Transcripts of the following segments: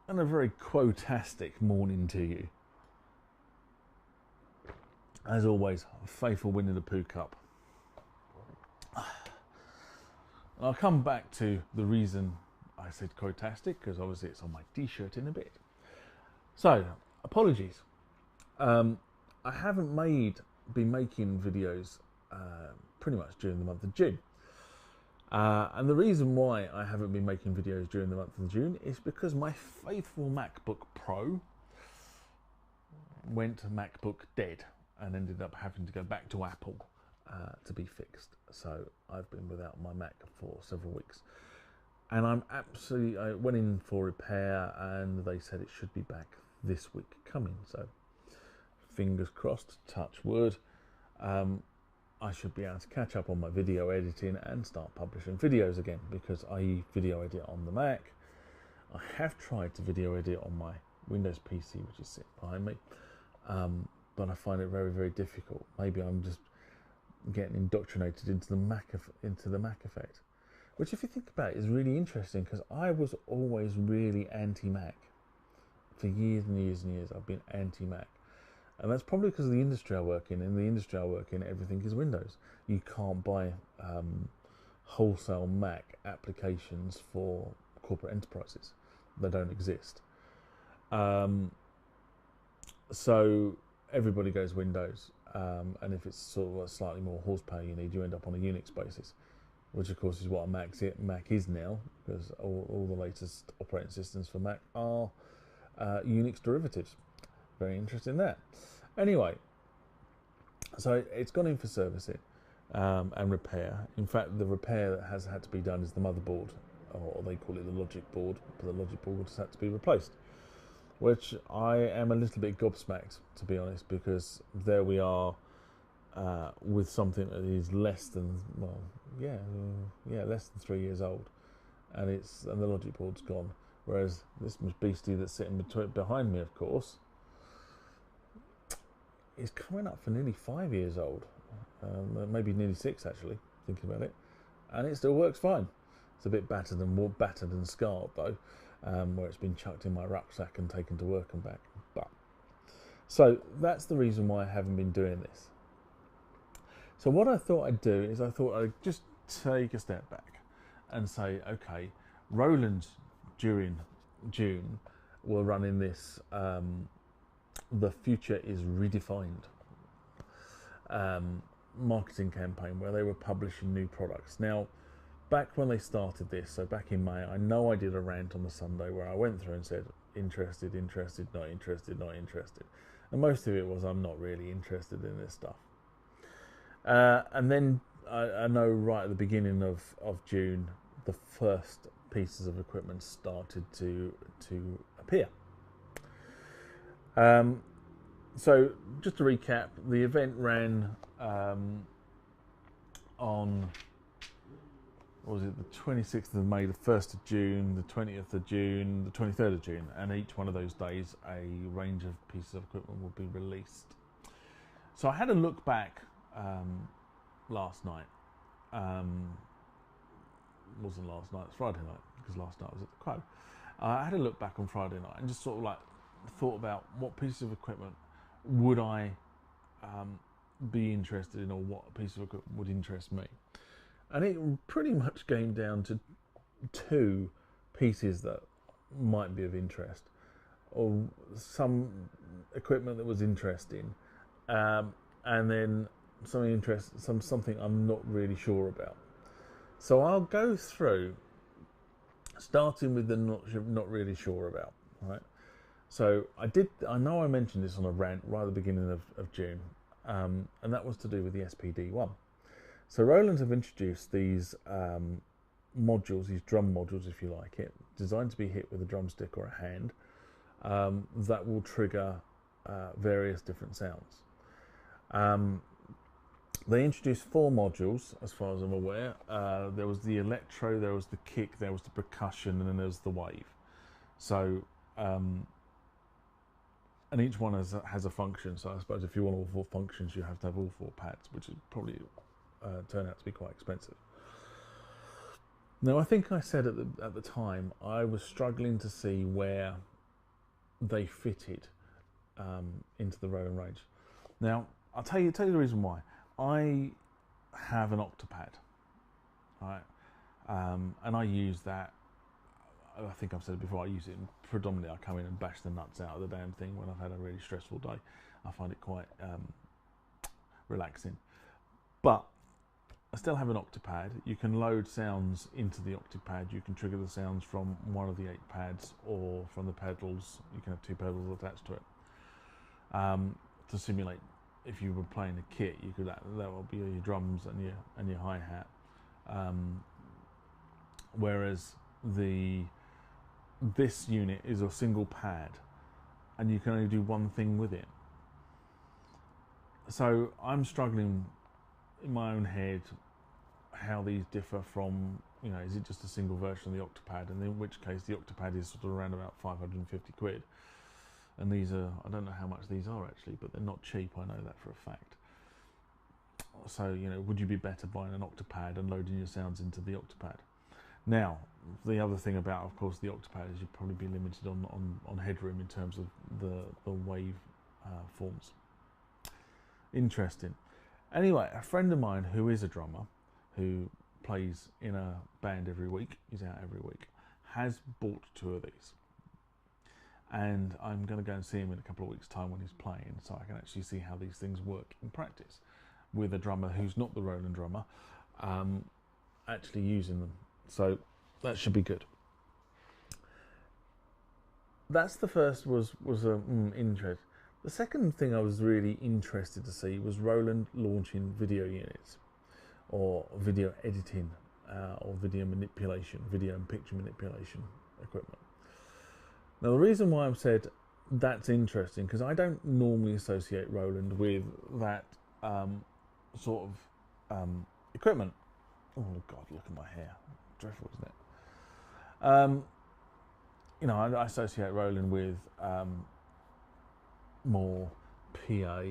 And a very quotastic morning to you. As always, faithful Winnie the Pooh Cup. I'll come back to the reason I said quotastic, because obviously it's on my t-shirt in a bit. So, apologies. I haven't been making videos pretty much during the month of June. And the reason why I haven't been making videos during the month of June is because my faithful MacBook Pro went MacBook dead and ended up having to go back to Apple to be fixed. So I've been without my Mac for several weeks. And I went in for repair and they said it should be back this week coming. So fingers crossed, touch wood. I should be able to catch up on my video editing and start publishing videos again, because I video edit on the Mac. I have tried to video edit on my Windows PC, which is sitting behind me, but I find it very, very difficult. Maybe I'm just getting indoctrinated into the Mac effect, which, if you think about it, is really interesting, because I was always really anti-Mac for years and years and years. I've been anti-Mac. And that's probably because of the industry I work in. In the industry I work in, everything is Windows. You can't buy wholesale Mac applications for corporate enterprises. They don't exist. So everybody goes Windows. And if it's sort of slightly more horsepower you need, you end up on a Unix basis, which of course is what a Mac is now, because all the latest operating systems for Mac are Unix derivatives. Very interesting there. Anyway, so it's gone in for servicing and repair. In fact, the repair that has had to be done is the motherboard, or they call it the logic board, but the logic board has had to be replaced, which I am a little bit gobsmacked, to be honest, because there we are with something that is less than, less than 3 years old, and the logic board's gone. Whereas this beastie that's sitting behind me, of course, is coming up for nearly 5 years old, maybe nearly 6 actually, thinking about it, and it still works fine. It's a bit battered and scarred though, where it's been chucked in my rucksack and taken to work and back. So that's the reason why I haven't been doing this. So what I thought I'd do is I thought I'd just take a step back and say, okay, Roland during June were running this The Future is Redefined marketing campaign, where they were publishing new products. Now, back when they started this, so back in May, I know I did a rant on the Sunday where I went through and said, interested, interested, not interested, not interested. And most of it was, I'm not really interested in this stuff. And then I know right at the beginning of June, the first pieces of equipment started to appear. So just to recap, the event ran on, what was it, the 26th of May, the 1st of June, the 20th of June, the 23rd of June, and each one of those days a range of pieces of equipment will be released. So I had a look back last night. Wasn't last night, it's Friday night, because last night I was at the Quo. I had a look back on Friday night and just sort of like thought about what piece of equipment would I be interested in, or what piece of equipment would interest me. And it pretty much came down to 2 pieces that might be of interest, or some equipment that was interesting, and then something I'm not really sure about. So I'll go through, starting with the not really sure about, right? So I know I mentioned this on a rant right at the beginning of June, and that was to do with the SPD1. So Roland have introduced these modules, these drum modules, if you like it, designed to be hit with a drumstick or a hand, that will trigger various different sounds. They introduced 4 modules, as far as I'm aware. There was the electro, there was the kick, there was the percussion, and then there was the wave. So, and each one has a function. So I suppose if you want all 4 functions, you have to have all 4 pads, which is probably turn out to be quite expensive. Now, I think I said at the time I was struggling to see where they fitted into the Roland range. Now, I'll tell you the reason why. I have an Octopad, right? And I use that. I think I've said it before. I use it predominantly. I come in and bash the nuts out of the damn thing when I've had a really stressful day. I find it quite relaxing. But I still have an Octopad. You can load sounds into the Octopad. You can trigger the sounds from one of the 8 pads or from the pedals. You can have 2 pedals attached to it to simulate. If you were playing a kit, you could that will be your drums and your hi-hat. Whereas this unit is a single pad, and you can only do one thing with it. So I'm struggling in my own head how these differ from, you know, is it just a single version of the Octopad, and in which case the Octopad is sort of around about 550 quid. And these are, I don't know how much these are actually, but they're not cheap, I know that for a fact. So, you know, would you be better buying an Octopad and loading your sounds into the Octopad? Now, the other thing about, of course, the Octopad is you'd probably be limited on headroom in terms of the wave forms. Interesting. Anyway, a friend of mine who is a drummer, who plays in a band every week, he's out every week, has bought 2 of these. And I'm going to go and see him in a couple of weeks' time when he's playing, so I can actually see how these things work in practice with a drummer who's not the Roland drummer, actually using them. So that should be good. That's the first was interest. The second thing I was really interested to see was Roland launching video units, or video editing, or video manipulation, video and picture manipulation equipment. Now, the reason why I've said that's interesting, because I don't normally associate Roland with that sort of equipment. Oh God, look at my hair. Dreadful, isn't it? You know, I associate Roland with more PA,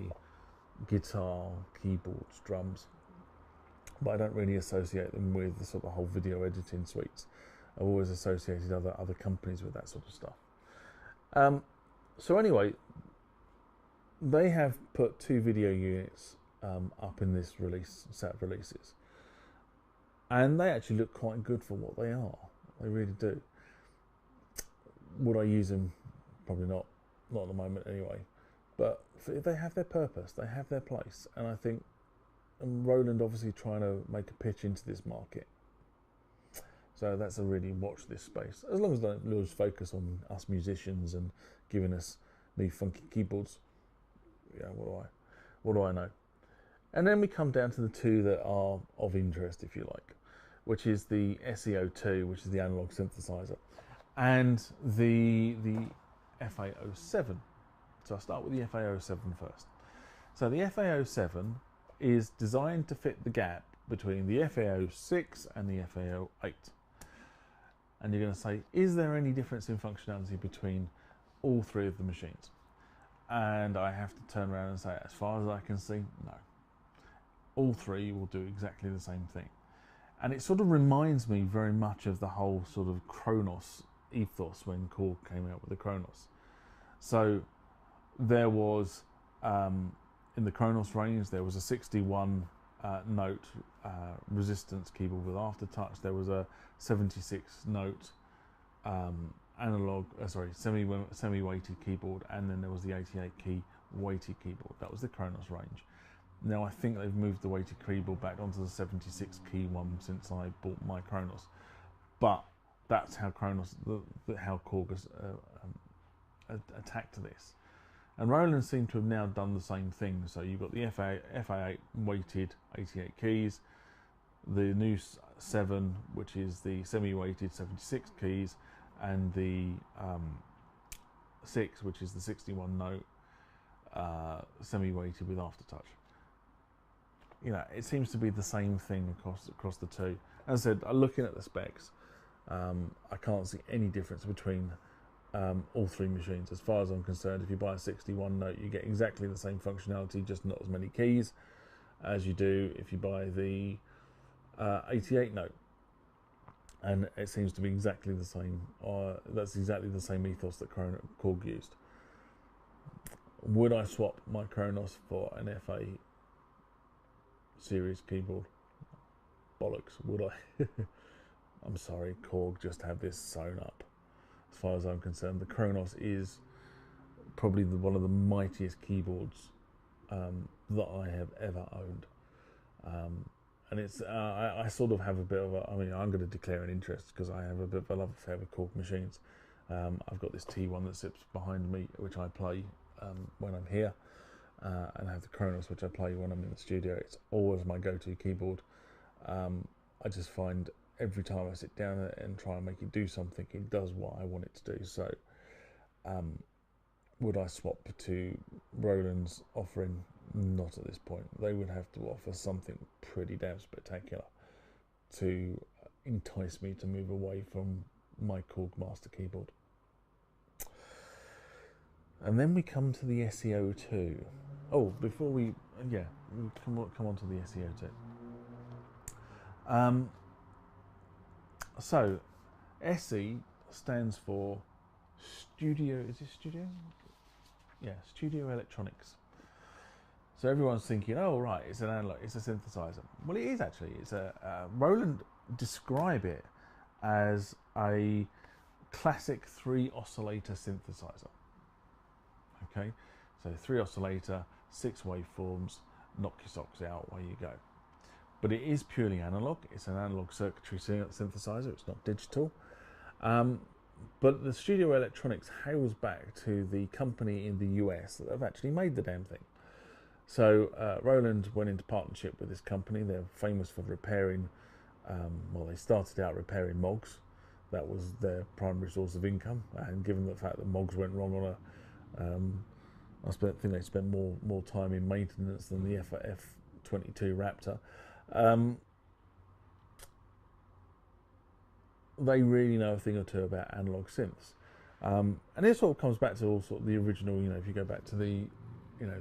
guitar, keyboards, drums, but I don't really associate them with the sort of whole video editing suites. I've always associated other companies with that sort of stuff. So anyway, they have put 2 video units up in this set of releases, and they actually look quite good for what they are. They really do. Would I use them? Probably not at the moment anyway. But they have their purpose, they have their place, and I think Roland obviously trying to make a pitch into this market. So that's a really watch this space. As long as they don't lose focus on us musicians and giving us new funky keyboards. Yeah, what do I know? And then we come down to the 2 that are of interest, if you like, which is the SEO2, which is the analog synthesizer, and the FA07. So I'll start with the FA07 first. So the FA07 is designed to fit the gap between the FA06 and the FA08. And you're going to say, is there any difference in functionality between all 3 of the machines? And I have to turn around and say, as far as I can see, no. All 3 will do exactly the same thing. And it sort of reminds me very much of the whole sort of KRONOS ethos when Korg came out with the KRONOS. So there was, in the KRONOS range, there was a 61 note resistance keyboard with aftertouch. There was a 76 note semi-weighted keyboard, and then there was the 88 key weighted keyboard. That was the KRONOS range. Now I think they've moved the weighted keyboard back onto the 76 key one since I bought my KRONOS. But that's how how Korg has attacked this. And Roland seemed to have now done the same thing. So you've got the FA8 weighted 88 keys, the new 7, which is the semi-weighted 76 keys, and the 6, which is the 61 note semi-weighted with aftertouch. You know, it seems to be the same thing across the 2. As I said, looking at the specs, I can't see any difference between all 3 machines. As far as I'm concerned, if you buy a 61 note, you get exactly the same functionality, just not as many keys as you do if you buy the 88 note. and it seems to be exactly the same. That's exactly the same ethos that Korg used. Would I swap my KRONOS for an FA series keyboard? Bollocks, would I? I'm sorry, Korg just have this sewn up. As far as I'm concerned, the KRONOS is probably one of the mightiest keyboards that I have ever owned. And it's I sort of have a bit of a, I mean, I'm going to declare an interest because I have a bit of a love affair with Korg machines. I've got this T1 that sits behind me, which I play when I'm here, and I have the KRONOS, which I play when I'm in the studio. It's always my go-to keyboard. I just find every time I sit down and try and make it do something, it does what I want it to do. So would I swap to Roland's offering? Not at this point. They would have to offer something pretty damn spectacular to entice me to move away from my Korg Master keyboard. And then we come to the SE02. Oh, before we come on to the SE02. So SE stands for Studio. Is it Studio? Yeah, Studio Electronics. So everyone's thinking, oh right, it's an analog, it's a synthesizer. Well, it is actually. It's Roland describe it as a classic 3 oscillator synthesizer. Okay, so 3 oscillator, 6 waveforms, knock your socks out, away you go. But it is purely analog. It's an analog circuitry synthesizer. It's not digital. But the Studio Electronics hails back to the company in the US that have actually made the damn thing. So Roland went into partnership with this company. They're famous for repairing, well, they started out repairing Mogs. That was their primary source of income. And given the fact that Mogs went wrong on I think they spent more time in maintenance than the F22 Raptor. They really know a thing or two about analog synths. And it sort of comes back to all sort of the original, if you go back to the,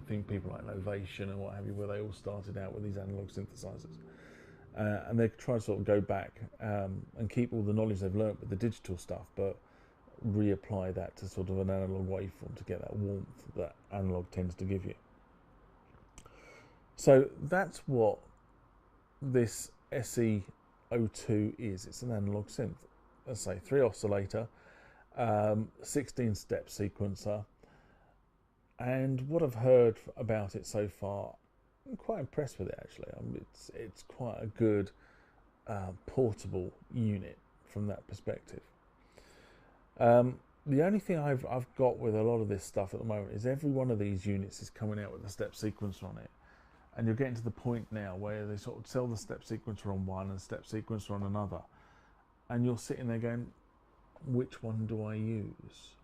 think people like Novation and what have you, where they all started out with these analog synthesizers. And they try to sort of go back and keep all the knowledge they've learnt with the digital stuff, but reapply that to sort of an analog waveform to get that warmth that analog tends to give you. So that's what this SE02 is. It's an analog synth. Let's say 3 oscillator, 16 step sequencer, and what I've heard about it so far, I'm quite impressed with it actually. It's quite a good portable unit from that perspective. The only thing I've got with a lot of this stuff at the moment is every one of these units is coming out with a step sequencer on it. And you're getting to the point now where they sort of sell the step sequencer on one and step sequencer on another. And you're sitting there going, which one do I use?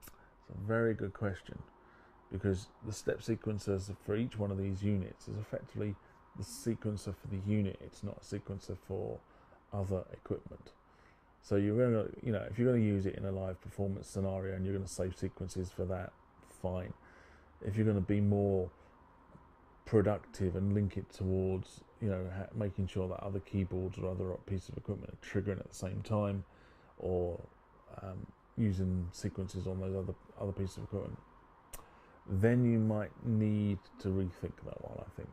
It's a very good question, because the step sequencers for each one of these units is effectively the sequencer for the unit. It's not a sequencer for other equipment. So you're going to, if you're going to use it in a live performance scenario and you're going to save sequences for that, fine. If you're going to be more productive and link it towards, making sure that other keyboards or other pieces of equipment are triggering at the same time, or using sequences on those other pieces of equipment, then you might need to rethink that one, I think.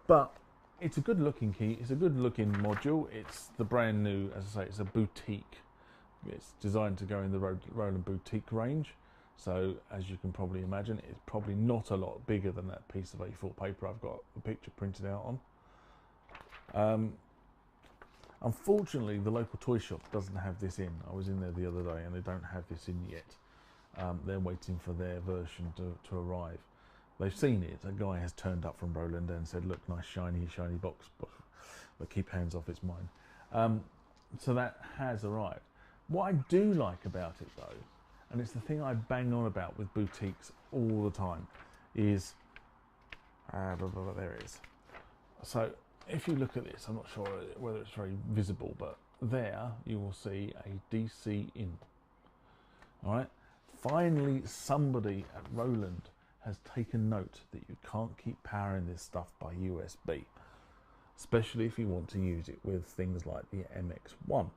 But it's a good looking key, it's a good looking module. It's the brand new, as I say, it's a boutique. It's designed to go in the Roland boutique range. So as you can probably imagine, it's probably not a lot bigger than that piece of A4 paper I've got the picture printed out on. Unfortunately, the local toy shop doesn't have this in. I was in there the other day and they don't have this in yet. They're waiting for their version to arrive. They've seen it. A guy has turned up from Roland and said, look, nice shiny box, but keep hands off, it's mine. So that has arrived. What I do like about it though, and it's the thing I bang on about with boutiques all the time, is, there it is. So if you look at this, I'm not sure whether it's very visible, but there you will see a DC in. All right. Finally, somebody at Roland has taken note that you can't keep powering this stuff by USB. especially if you want to use it with things like the MX1,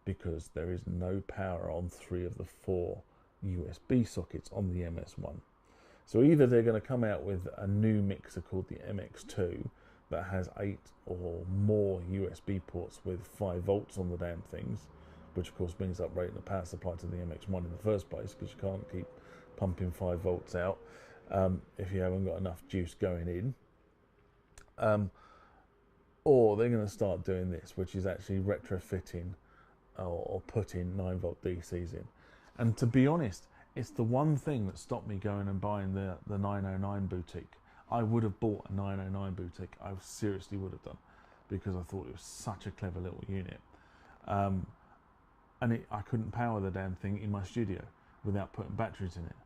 because there is no power on 3 of the 4 USB sockets on the MS1. So either they're going to come out with a new mixer called the MX2 that has 8 or more USB ports with 5 volts on the damn things, which of course means uprating the power supply to the MX1 in the first place, because you can't keep pumping 5 volts out if you haven't got enough juice going in. Or they're going to start doing this, which is actually retrofitting or putting 9-volt DCs in. And to be honest, it's the one thing that stopped me going and buying the 909 boutique. I would have bought a 909 boutique. I seriously would have done, because I thought it was such a clever little unit. And I couldn't power the damn thing in my studio without putting batteries in it.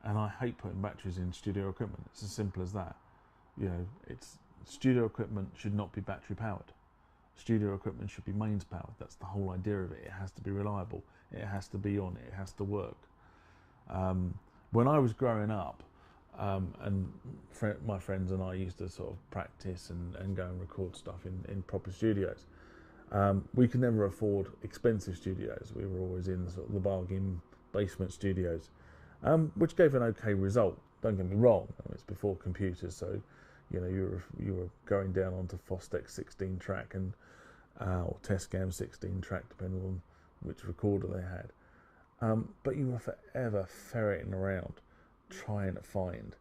And I hate putting batteries in studio equipment. It's as simple as that. You know, studio equipment should not be battery powered. Studio equipment should be mains powered. That's the whole idea of it. It has to be reliable. It has to be on. It has to work. When I was growing up, and my friends and I used to sort of practice and go and record stuff in proper studios, we could never afford expensive studios. We were always in sort of the bargain basement studios, which gave an okay result. Don't get me wrong. I mean, it's before computers, so you know you were going down onto Fostex 16 track and or Testcam 16 track, depending on which recorder they had. But you were forever ferreting around, trying to find,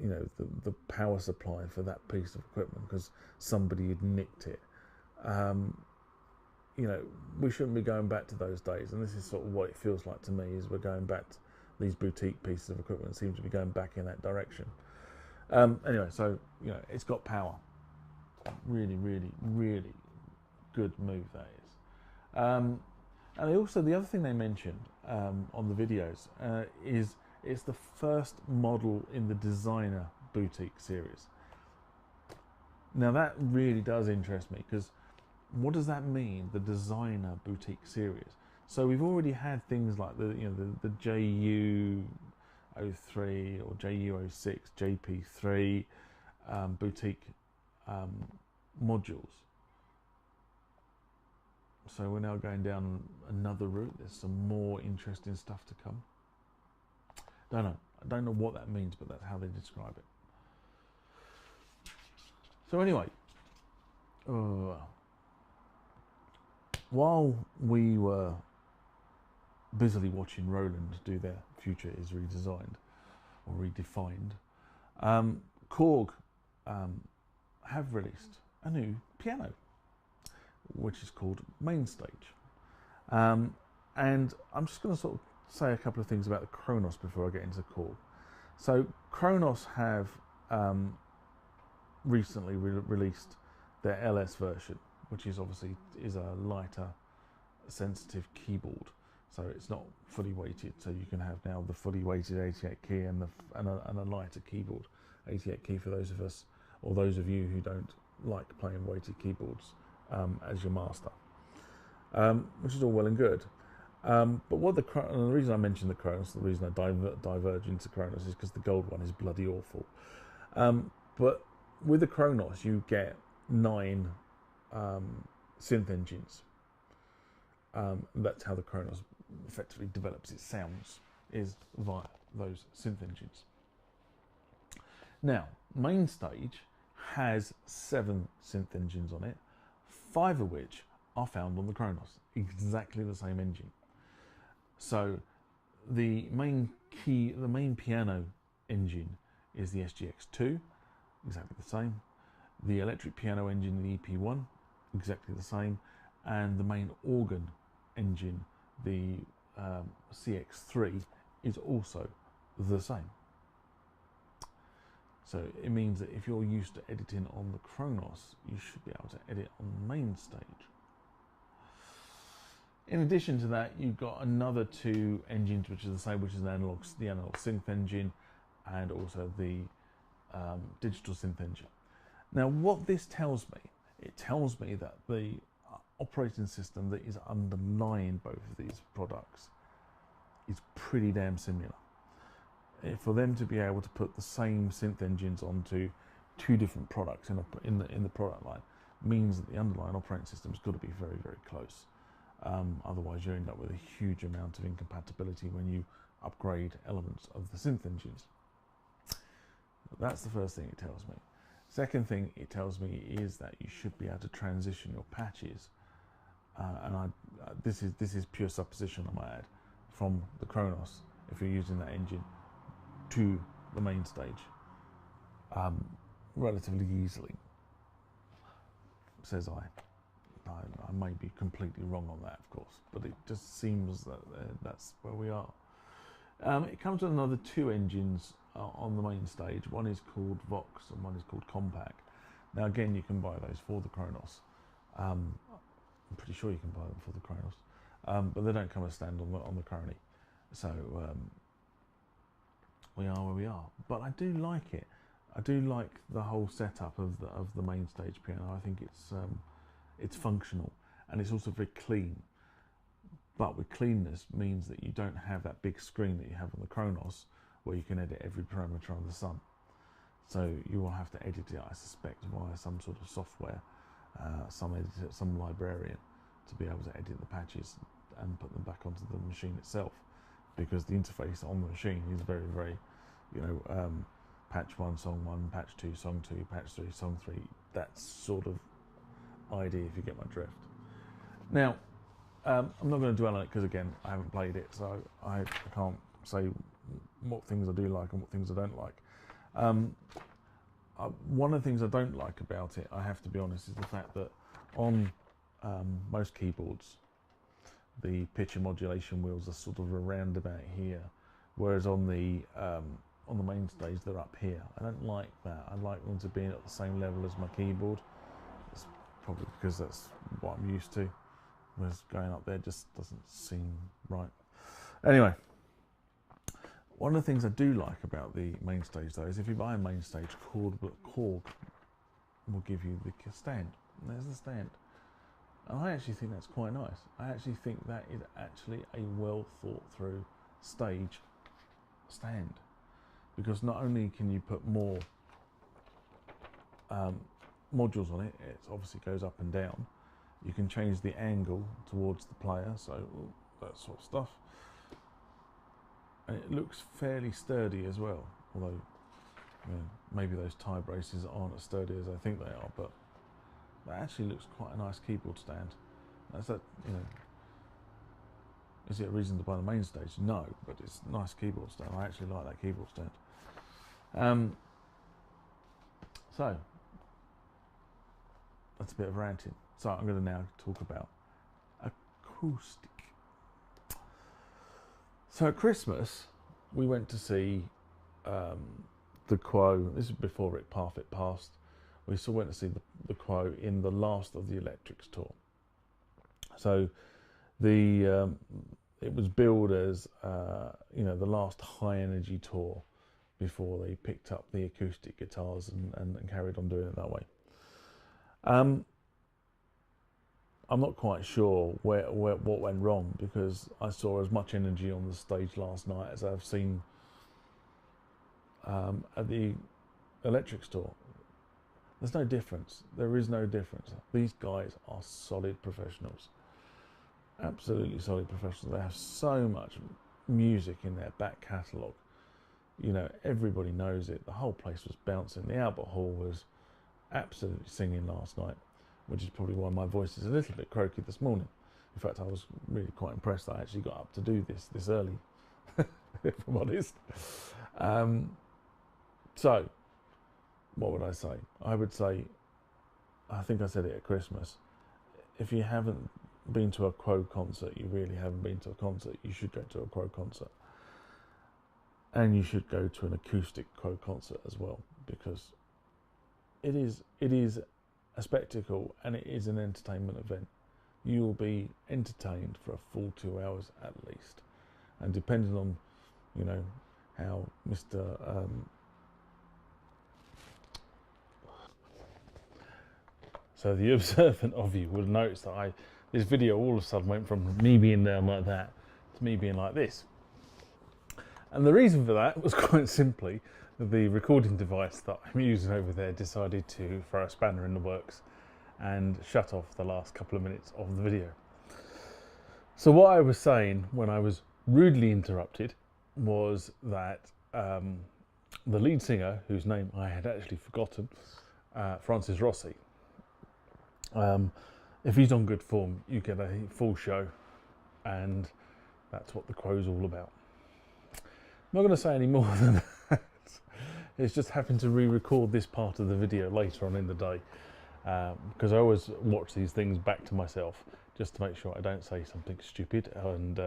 you know, the power supply for that piece of equipment because somebody had nicked it. You know, we shouldn't be going back to those days, and this is sort of what it feels like to me, is we're going back to these boutique pieces of equipment seem to be going back in that direction. Anyway, so, you know, it's got power. Really, really, really good move, that is. And also, the other thing they mentioned on the videos is it's the first model in the designer boutique series. Now that really does interest me, because what does that mean, the designer boutique series? So we've already had things like the JU03 or JU06, JP3 boutique modules. So we're now going down another route. There's some more interesting stuff to come. I don't know what that means, but that's how they describe it. So anyway, while we were busily watching Roland do their Future is Redesigned or Redefined, Korg have released a new piano, which is called MainStage. And I'm just going to sort of say a couple of things about the KRONOS before I get into Korg. So KRONOS have recently released their LS version, which is obviously a lighter, sensitive keyboard. So it's not fully weighted. So you can have now the fully weighted 88 key and a lighter keyboard, 88 key for those of us or those of you who don't like playing weighted keyboards as your master, which is all well and good. But what the reason I mentioned the KRONOS, the reason I diverge into KRONOS is because the gold one is bloody awful. But with the KRONOS, you get 9 synth engines. That's how the KRONOS effectively develops its sounds, is via those synth engines. Now, MainStage has 7 synth engines on it, 5 of which are found on the KRONOS, exactly the same engine. So the main piano engine is the SGX2, exactly the same. The electric piano engine, the EP1, exactly the same. And the main organ engine, the CX3, is also the same. So it means that if you're used to editing on the KRONOS, you should be able to edit on MainStage. In addition to that, you've got another 2 engines which are the same, which is the analog synth engine and also the digital synth engine. Now, what this tells me, it tells me that the operating system that is underlying both of these products is pretty damn similar. For them to be able to put the same synth engines onto two different products in the product line means that the underlying operating system's got to be very, very close. Otherwise, you end up with a huge amount of incompatibility when you upgrade elements of the synth engines. That's the first thing it tells me. Second thing it tells me is that you should be able to transition your patches, this is pure supposition I might add, from the KRONOS, if you're using that engine, to the MainStage relatively easily, says I may be completely wrong on that, of course, but it just seems that that's where we are. It comes with another two engines on the MainStage. One is called Vox and one is called Compact. Now again, you can buy those for the KRONOS. I'm pretty sure you can buy them for the KRONOS, but they don't come as stand on the KRONI. So we are where we are. But I do like it. I do like the whole setup of the MainStage piano. I think it's functional and it's also very clean. But with cleanness means that you don't have that big screen that you have on the KRONOS where you can edit every parameter under the sun. So you will have to edit it, I suspect, via some sort of software, some editor, some librarian, to be able to edit the patches and put them back onto the machine itself, because the interface on the machine is very, very, patch 1, song 1, patch 2, song 2, patch 3, song 3, that sort of idea, if you get my drift. Now, I'm not going to dwell on it because, again, I haven't played it, so I can't say what things I do like and what things I don't like. One of the things I don't like about it, I have to be honest, is the fact that on most keyboards, the pitch and modulation wheels are sort of around about here, whereas on the MainStage they're up here. I don't like that. I like them to be at the same level as my keyboard. It's probably because that's what I'm used to. Whereas going up there just doesn't seem right. Anyway, one of the things I do like about the MainStage though is if you buy a MainStage, Korg will give you the stand. And there's the stand. And I actually think that's quite nice. I actually think that is actually a well thought through stage stand, because not only can you put more modules on it, it obviously goes up and down. You can change the angle towards the player, so that sort of stuff. And it looks fairly sturdy as well, although maybe those tie braces aren't as sturdy as I think they are, but that actually looks quite a nice keyboard stand. Is it a reason to buy the MainStage? No, but it's a nice keyboard stand. I actually like that keyboard stand. So that's a bit of ranting. So I'm going to now talk about acoustic. So at Christmas, we went to see the Quo. This is before Rick Parfitt passed. We still went to see the Quo in the last of the Electrics tour. So it was billed as the last high energy tour before they picked up the acoustic guitars and carried on doing it that way. I'm not quite sure what went wrong, because I saw as much energy on the stage last night as I've seen at the Electric Store. There's no difference. There is no difference. These guys are solid professionals. Absolutely solid professionals. They have so much music in their back catalogue. Everybody knows it. The whole place was bouncing. The Albert Hall was absolutely singing last night, which is probably why my voice is a little bit croaky this morning. In fact, I was really quite impressed that I actually got up to do this early, if I'm honest. So, what would I say? I would say, I think I said it at Christmas, if you haven't been to a Quo concert, you really haven't been to a concert. You should go to a Quo concert. And you should go to an acoustic Quo concert as well, because it is a spectacle and it is an entertainment event. You will be entertained for a full 2 hours at least, and depending on how Mr. So the observant of you will notice that this video all of a sudden went from me being down like that to me being like this. And the reason for that was quite simply the recording device that I'm using over there decided to throw a spanner in the works and shut off the last couple of minutes of the video. So what I was saying when I was rudely interrupted was that the lead singer, whose name I had actually forgotten, Francis Rossi, if he's on good form, you get a full show, and that's what the Crow's all about. I'm not going to say any more than that. It's just having to re-record this part of the video later on in the day, because I always watch these things back to myself just to make sure I don't say something stupid and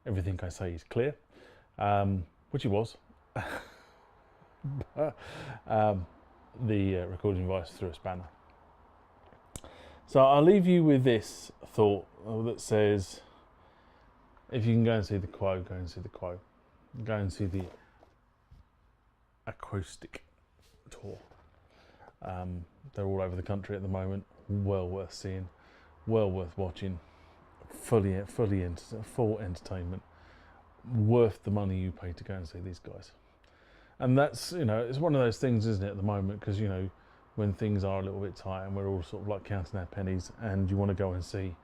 everything I say is clear, which it was. The recording device threw a spanner. So I'll leave you with this thought that says, if you can go and see the Quo, go and see the Quo. Go and see the Aquostic tour. They're all over the country at the moment. Well worth seeing, well worth watching. Full entertainment. Worth the money you pay to go and see these guys. And that's, you know, it's one of those things, isn't it, at the moment, because, you know, when things are a little bit tight and we're all sort of like counting our pennies and you want to go and see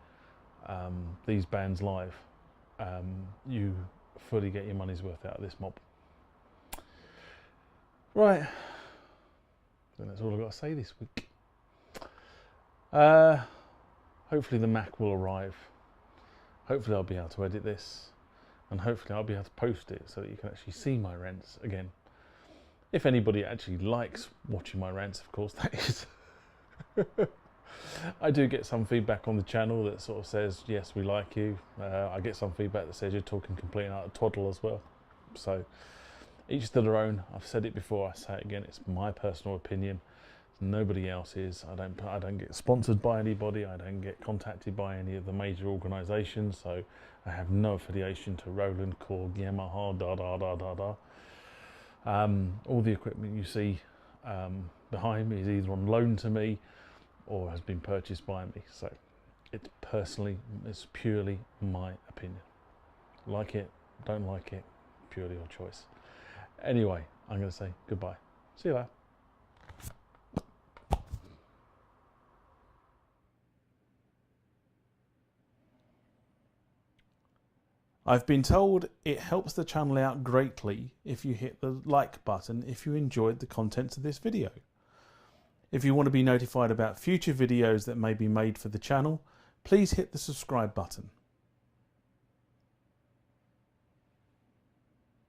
these bands live, you fully get your money's worth out of this mob. Right, then that's all I've got to say this week. Hopefully the Mac will arrive. Hopefully I'll be able to edit this, and hopefully I'll be able to post it so that you can actually see my rants again. If anybody actually likes watching my rants, of course, that is. I do get some feedback on the channel that sort of says, yes, we like you. I get some feedback that says you're talking complete and utter twaddle as well. So each to their own. I've said it before, I say it again, it's my personal opinion. It's nobody else's. I don't get sponsored by anybody. I don't get contacted by any of the major organisations. So I have no affiliation to Roland, Korg, Yamaha, all the equipment you see behind me is either on loan to me or has been purchased by me. So it's purely my opinion. Like it, don't like it, purely your choice. Anyway, I'm going to say goodbye. See you later. I've been told it helps the channel out greatly if you hit the like button if you enjoyed the contents of this video. If you want to be notified about future videos that may be made for the channel, please hit the subscribe button.